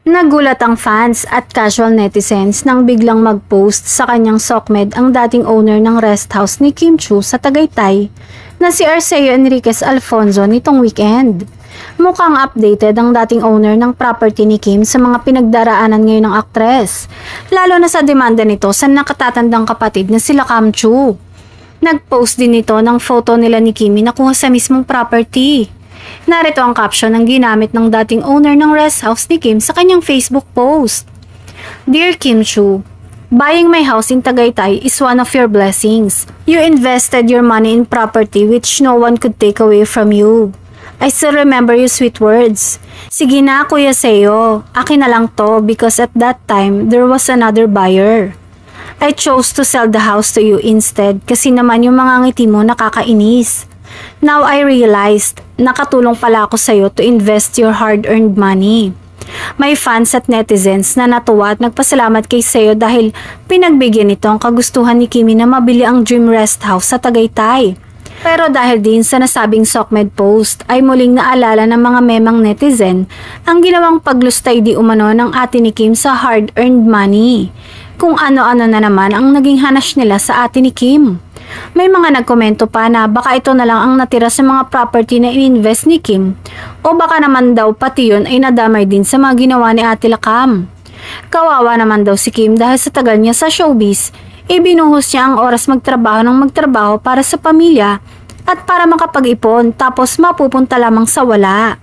Nagulat ang fans at casual netizens nang biglang mag-post sa kanyang sokmed ang dating owner ng rest house ni Kim Chiu sa Tagaytay na si Arceo Enriquez Alfonso nitong weekend. Mukhang updated ang dating owner ng property ni Kim sa mga pinagdaraanan ngayon ng aktres, lalo na sa demanda nito sa nakatatandang kapatid na sila Kam Chiu. Nag-post din ito ng photo nila ni Kimi na kuha sa mismong property. Narito ang caption ng ginamit ng dating owner ng rest house ni Kim sa kanyang Facebook post. Dear Kim Chiu, buying my house in Tagaytay is one of your blessings. You invested your money in property which no one could take away from you. I still remember your sweet words. Sige na Kuya Seo, akin na lang to because at that time there was another buyer. I chose to sell the house to you instead kasi naman yung mga ngiti mo nakakainis. Now I realized, nakatulong pala ako sa'yo to invest your hard-earned money. May fans at netizens na natuwa at nagpasalamat kay Seo dahil pinagbigyan nito ang kagustuhan ni Kimi na mabili ang dream rest house sa Tagaytay. Pero dahil din sa nasabing sokmed post ay muling naalala ng mga memang netizen ang ginawang paglustay di umano ng ate ni Kim sa hard-earned money. Kung ano-ano na naman ang naging hanas nila sa ate ni Kim. May mga nagkomento pa na baka ito na lang ang natira sa mga property na ininvest ni Kim o baka naman daw pati yun ay nadamay din sa mga ginawa ni Ate Lakam. Kawawa naman daw si Kim dahil sa tagal niya sa showbiz, ibinuhos niya ang oras magtrabaho ng magtrabaho para sa pamilya at para makapag-ipon tapos mapupunta lamang sa wala.